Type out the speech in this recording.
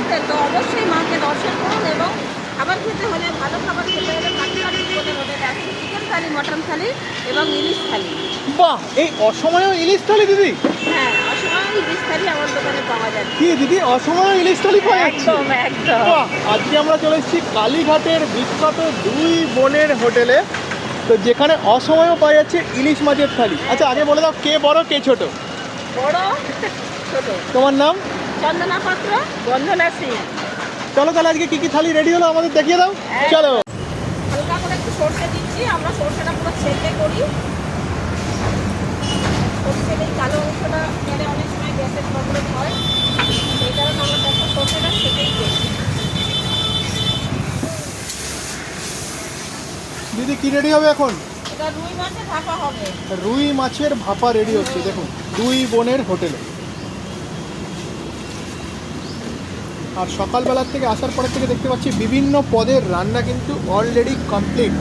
Hotel, তো অবশ্যই মাকে দর্শন করুন। এবং খাবার খেতে হলে, ভালো খাবার খেতে হলে ভাটিবাড়ি শিবদের হোটেলে আসুন। চিকেন থালি, মটন থালি এবং ইলিশ থালি। বাহ, এই অসময়েও ইলিশ থালি দিদি? হ্যাঁ, অসময় ইলিশ থালি আমার দোকানে পাওয়া যায়। কি দিদি, অসময়েও ইলিশ থালি পাওয়া যাচ্ছে? একদম একদম। বাহ, আজকে আমরা চলে এসেছি কালীঘাটের বিখ্যাত দুই বোনের হোটেলে, তো যেখানে অসময়েও পাওয়া যাচ্ছে ইলিশ মাছের থালি। আচ্ছা, আগে বলে দাও কে বড় কে ছোট? বড় ছোট। তোমার নাম? চন্দনা পাত্র, বন্ধনা সিং। চলো তাহলে আজকে কি কি থালি রেডি হলো আমাদের দেখিয়ে দাও। চলো। হালকা করে একটু সর্ষে দিচ্ছি, আমরা সর্ষেটা পুরো ছেঁকে করি। সর্ষের এই কালো অংশটা খেলে অনেক সময় গ্যাসের প্রবলেম হয়, সেই কারণে আমরা একটা সর্ষেটা ছেঁকেই করি। দিদি কি রেডি হবে এখন? এটা রুই মাছের ভাপা হবে। রুই মাছের ভাপা রেডি হচ্ছে দেখুন দুই বোনের হোটেলে। আর সকালবেলার থেকে আসার পরের থেকে দেখতে পাচ্ছি বিভিন্ন পদের রান্না কিন্তু অলরেডি কমপ্লিট।